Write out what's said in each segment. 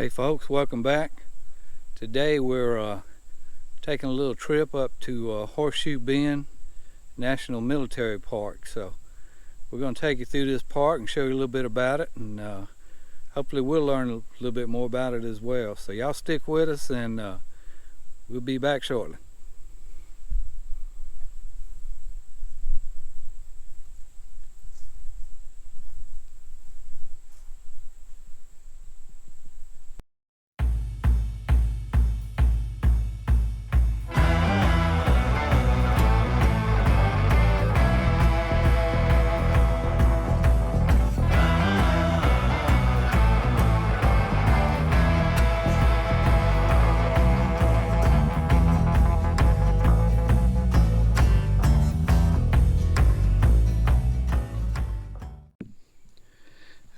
Hey folks, welcome back. Today we're taking a little trip up to Horseshoe Bend National Military Park. So we're going to take you through this park and show you a little bit about it, and hopefully we'll learn a little bit more about it as well. So y'all stick with us, and we'll be back shortly.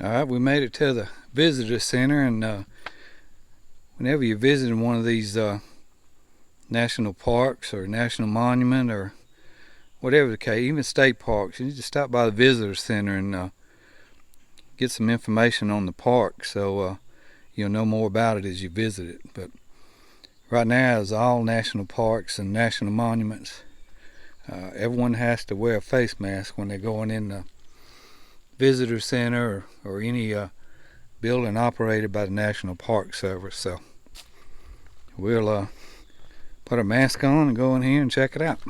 Alright, we made it to the visitor center, and whenever you're visiting one of these national parks or national monument or whatever the case, even state parks, you need to stop by the visitor center and get some information on the park, so you'll know more about it as you visit it. But right now, as all national parks and national monuments, everyone has to wear a face mask when they're going in the visitor center or any building operated by the National Park Service. So we'll put our mask on and go in here and check it out.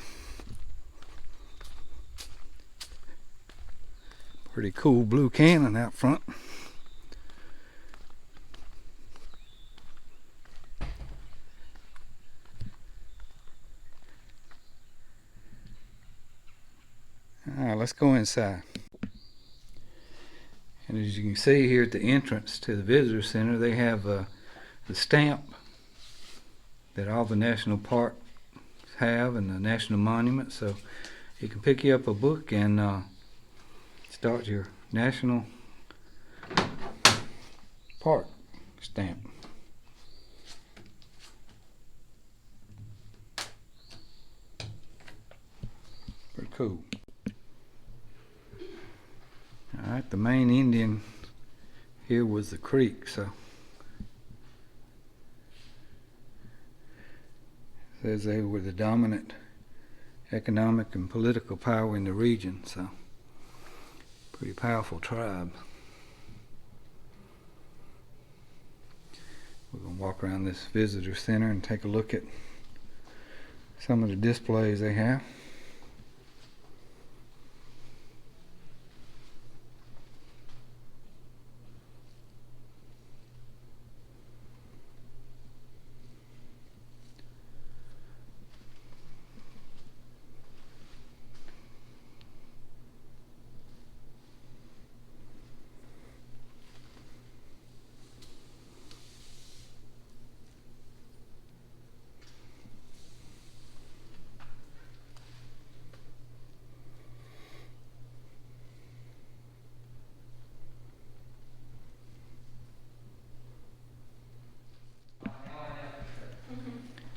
Pretty cool blue cannon out front. Alright, let's go inside. And as you can see here at the entrance to the visitor center, they have the stamp that all the national parks have and the national monuments. So you can pick you up a book and start your national park stamp. Pretty cool. Alright, the main Indian here was the Creek, so it says they were the dominant economic and political power in the region, so pretty powerful tribe. We're going to walk around this visitor center and take a look at some of the displays they have.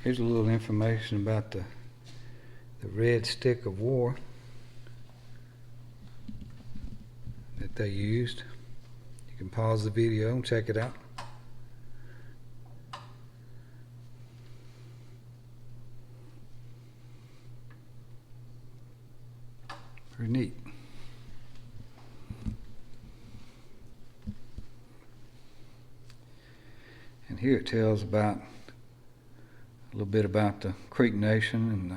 Here's a little information about the red stick of war that they used. You can pause the video and check it out. Pretty neat. And here it tells about a little bit about the Creek Nation and the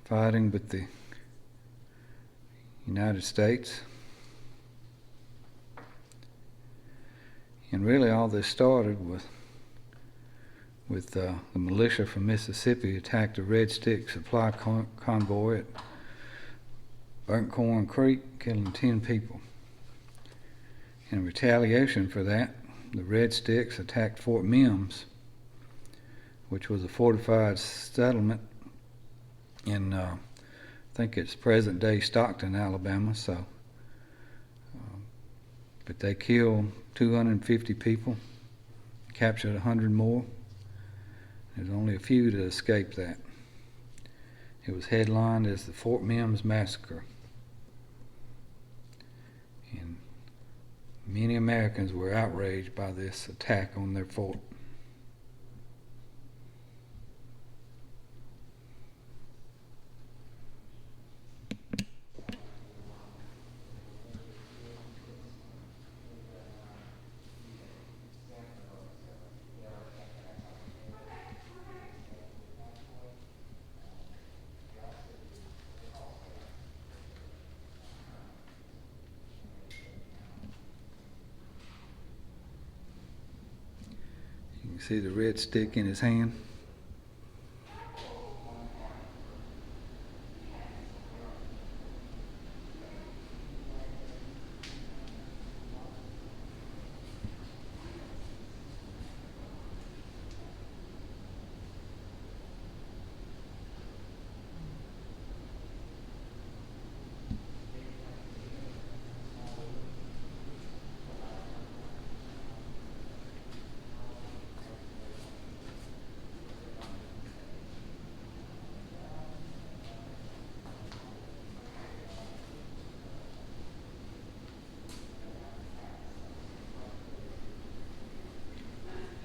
fighting with the United States. And really all this started with the militia from Mississippi attacked a Red Stick supply convoy at Burnt Corn Creek, killing 10 people. In retaliation for that, the Red Sticks attacked Fort Mims, which was a fortified settlement in, I think it's present-day Stockton, Alabama. So, but they killed 250 people, captured 100 more. There's only a few that escaped that. It was headlined as the Fort Mims Massacre. And Many Americans were outraged by this attack on their fort. You can see the red stick in his hand.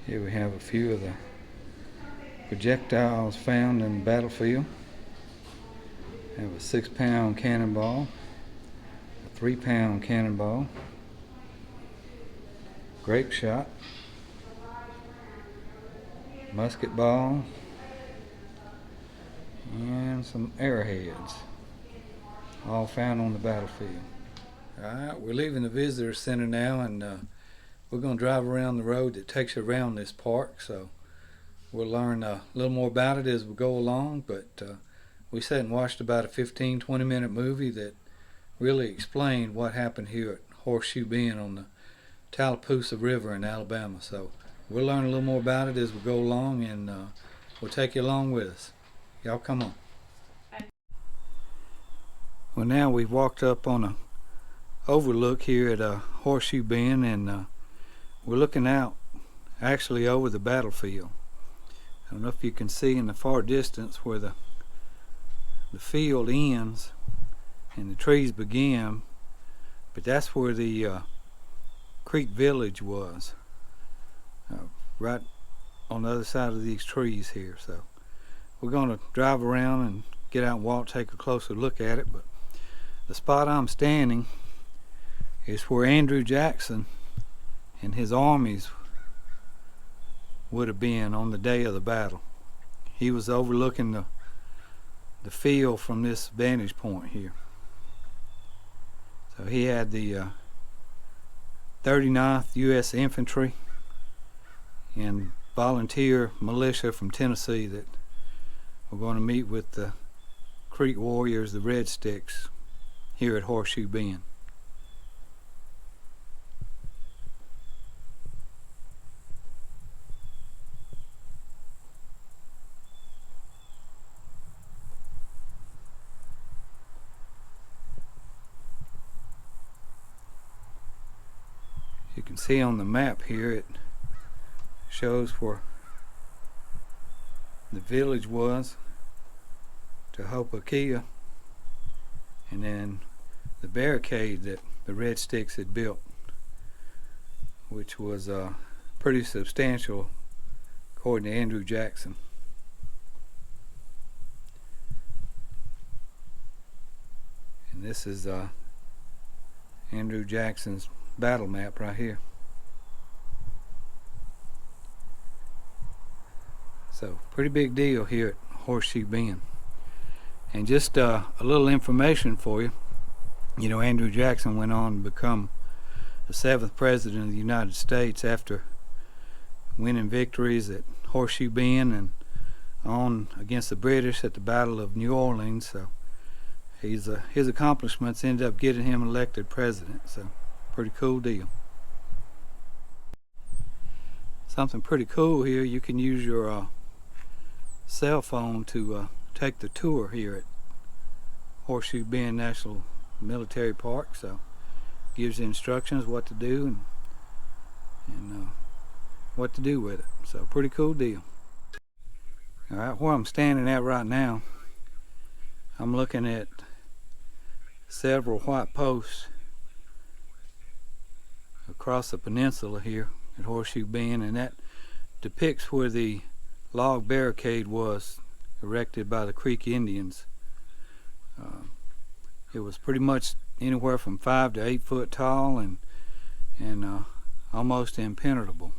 Here we have a few of the projectiles found in the battlefield. We have a 6-pound cannonball, a 3-pound cannonball, grape shot, musket ball, and some arrowheads, all found on the battlefield. Alright, we're leaving the visitor center now, and we're going to drive around the road that takes you around this park, so we'll learn a little more about it as we go along. But we sat and watched about a 15-20 minute movie that really explained what happened here at Horseshoe Bend on the Tallapoosa River in Alabama. So we'll learn a little more about it as we go along, and we'll take you along with us. Y'all come on. Well, now we've walked up on a overlook here at Horseshoe Bend, and we're looking out actually over the battlefield. I don't know if you can see in the far distance where the field ends and the trees begin, but that's where the Creek Village was, right on the other side of these trees here. So we're going to drive around and get out and walk, take a closer look at it. But the spot I'm standing is where Andrew Jackson and his armies would have been on the day of the battle. He was overlooking the field from this vantage point here. So he had the 39th U.S. Infantry and volunteer militia from Tennessee that were going to meet with the Creek Warriors, the Red Sticks, here at Horseshoe Bend. You can see on the map here, it shows where the village was, Tohopokia, and then the barricade that the Red Sticks had built, which was pretty substantial according to Andrew Jackson. And this is Andrew Jackson's battle map right here. So pretty big deal here at Horseshoe Bend. And just a little information for you. You know, Andrew Jackson went on to become the 7th president of the United States after winning victories at Horseshoe Bend and on against the British at the Battle of New Orleans. So his accomplishments ended up getting him elected president. So pretty cool deal. Something pretty cool here, you can use your cell phone to take the tour here at Horseshoe Bend National Military Park. So gives you instructions what to do and what to do with it. So pretty cool deal. Alright, where I'm standing at right now, I'm looking at several white posts across the peninsula here at Horseshoe Bend, and that depicts where the log barricade was erected by the Creek Indians. It was pretty much anywhere from 5 to 8 foot tall and almost impenetrable.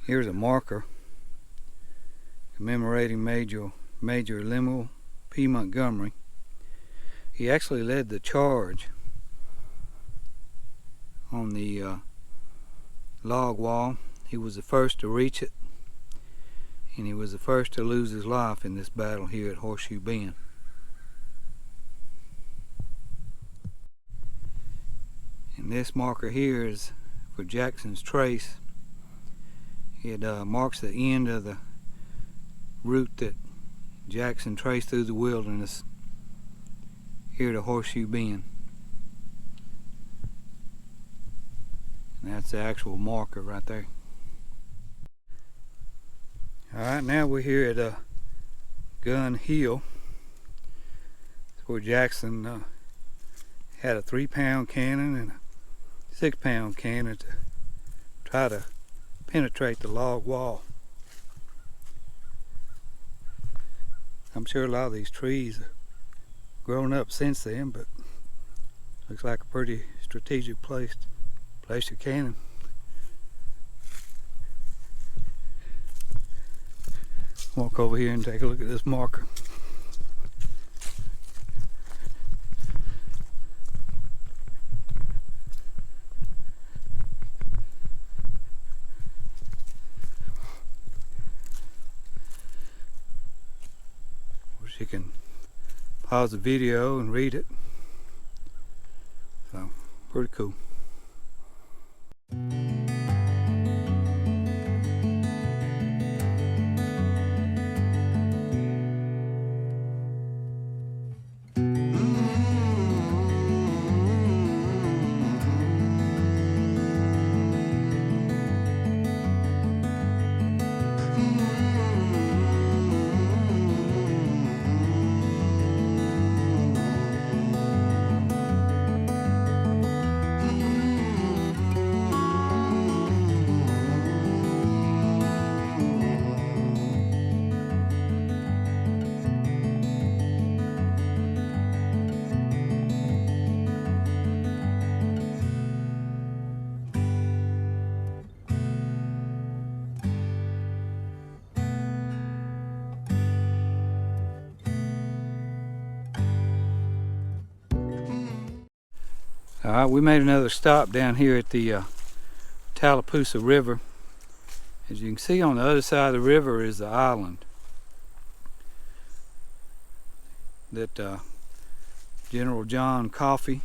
Here's a marker commemorating Major Lemuel P. Montgomery. He actually led the charge on the log wall. He was the first to reach it, and he was the first to lose his life in this battle here at Horseshoe Bend. And this marker here is for Jackson's trace. It marks the end of the route that Jackson traced through the wilderness here to Horseshoe Bend. And that's the actual marker right there. Alright, now we're here at Gun Hill. It's where Jackson had a 3-pound cannon and a 6-pound cannon to try to penetrate the log wall. I'm sure a lot of these trees have grown up since then, but looks like a pretty strategic place to place your cannon. Walk over here and take a look at this marker. You can pause the video and read it. So, pretty cool. Alright, we made another stop down here at the Tallapoosa River. As you can see, on the other side of the river is the island that General John Coffee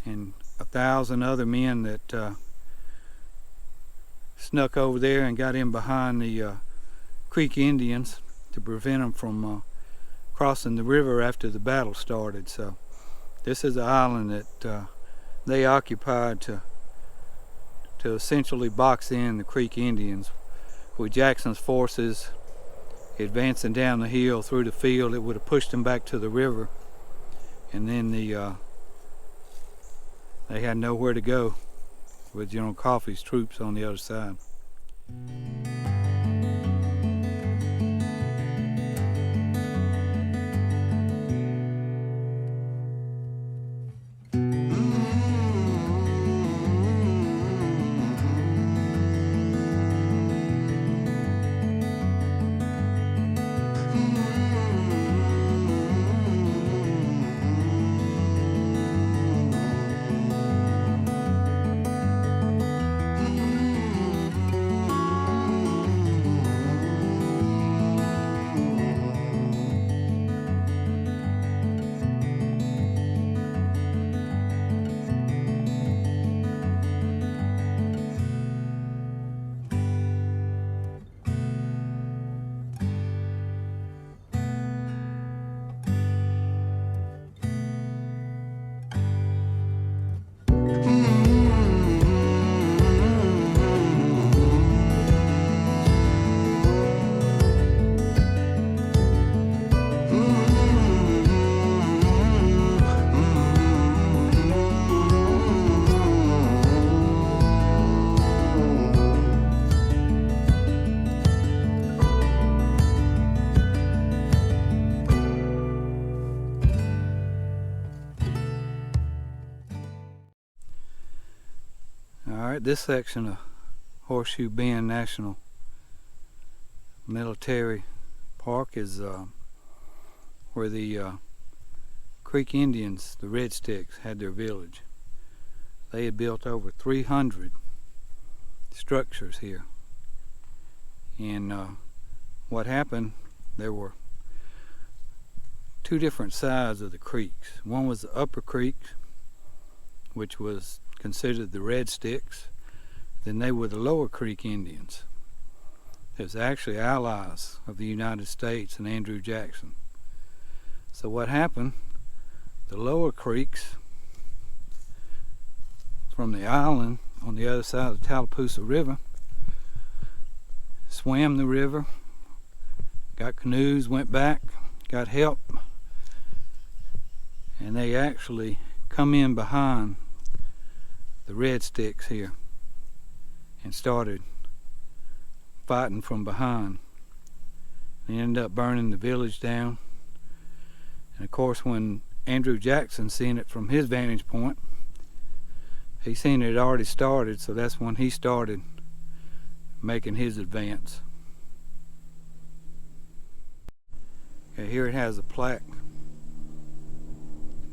and 1,000 other men that snuck over there and got in behind the Creek Indians to prevent them from crossing the river after the battle started. So this is the island that they occupied to essentially box in the Creek Indians. With Jackson's forces advancing down the hill through the field, it would have pushed them back to the river, and then they had nowhere to go with General Coffee's troops on the other side. Alright, this section of Horseshoe Bend National Military Park is where the Creek Indians, the Red Sticks, had their village. They had built over 300 structures here. And what happened, there were two different sides of the creeks. One was the upper creek, which was considered the Red Sticks. Then they were the lower creek Indians. It was actually allies of the United States and Andrew Jackson. So what happened, the lower creeks from the island on the other side of the Tallapoosa River swam the river, got canoes, went back, got help, and they actually come in behind the Red Sticks here and started fighting from behind. They ended up burning the village down. And of course, when Andrew Jackson seen it from his vantage point, he seen it had already started, so that's when he started making his advance. Okay, here it has a plaque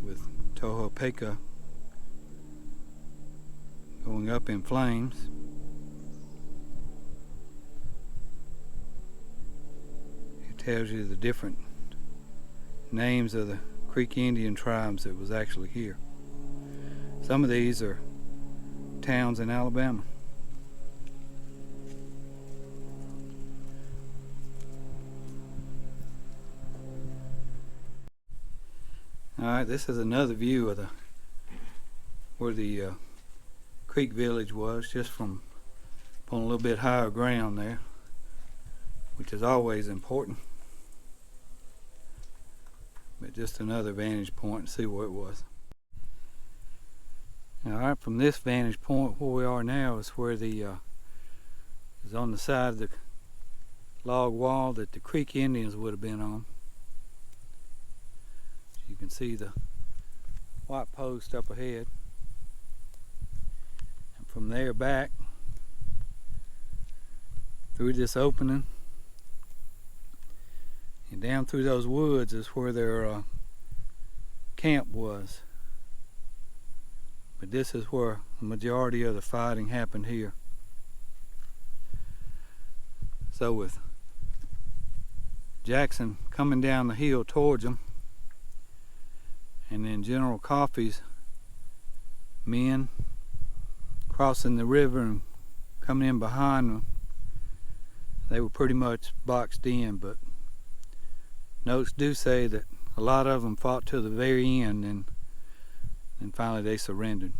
with Tohopeka going up in flames. It tells you the different names of the Creek Indian tribes that was actually here. Some of these are towns in Alabama. Alright, this is another view of where the Creek Village was, just from on a little bit higher ground there, which is always important. But just another vantage point to see where it was. Alright, from this vantage point where we are now is where the is on the side of the log wall that the Creek Indians would have been on. You can see the white post up ahead. And from there back through this opening and down through those woods is where their camp was. But this is where the majority of the fighting happened here. So with Jackson coming down the hill towards them, and then General Coffey's men crossing the river and coming in behind them, they were pretty much boxed in. But notes do say that a lot of them fought to the very end, and finally they surrendered.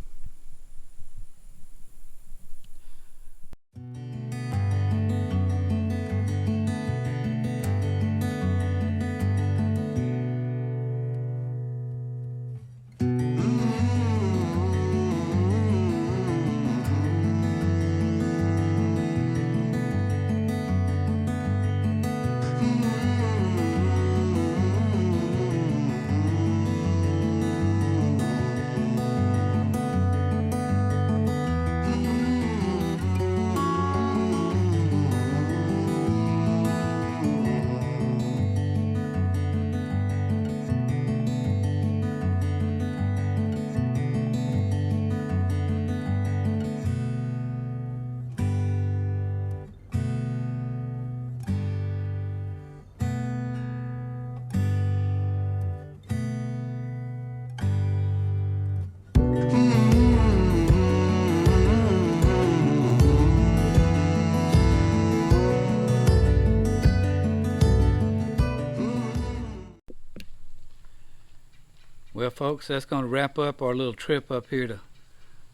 Well folks, that's going to wrap up our little trip up here to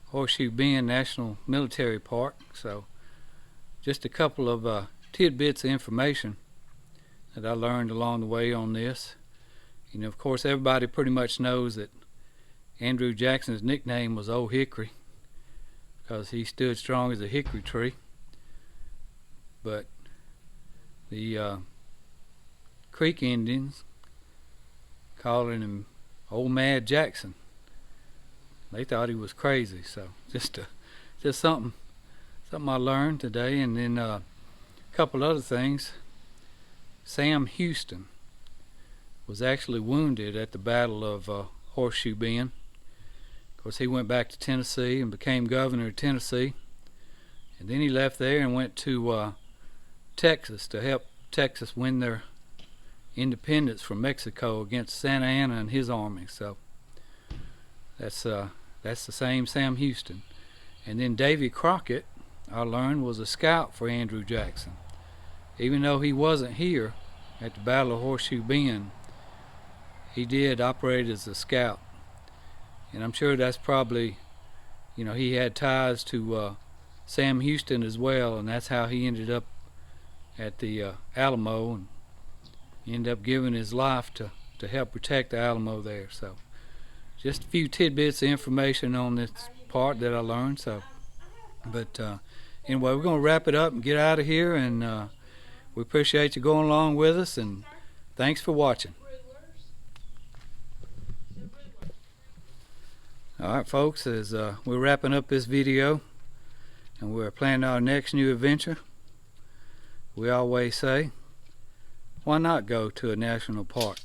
Horseshoe Bend National Military Park. So just a couple of tidbits of information that I learned along the way on this. You know, of course everybody pretty much knows that Andrew Jackson's nickname was Old Hickory because he stood strong as a hickory tree. But the Creek Indians calling him Old Mad Jackson. They thought he was crazy, so just just something I learned today. And then a couple other things. Sam Houston was actually wounded at the Battle of Horseshoe Bend. Of course, he went back to Tennessee and became governor of Tennessee. And then he left there and went to Texas to help Texas win their independence from Mexico against Santa Anna and his army. So that's the same Sam Houston. And then Davy Crockett, I learned, was a scout for Andrew Jackson. Even though he wasn't here at the Battle of Horseshoe Bend, he did operate as a scout. And I'm sure that's probably, he had ties to Sam Houston as well, and that's how he ended up at the Alamo, and he ended up giving his life to help protect the Alamo there. So just a few tidbits of information on this part that I learned. But anyway, we're going to wrap it up and get out of here, and we appreciate you going along with us, and thanks for watching. Alright folks, as we're wrapping up this video and we're planning our next new adventure, we always say, why not go to a national park?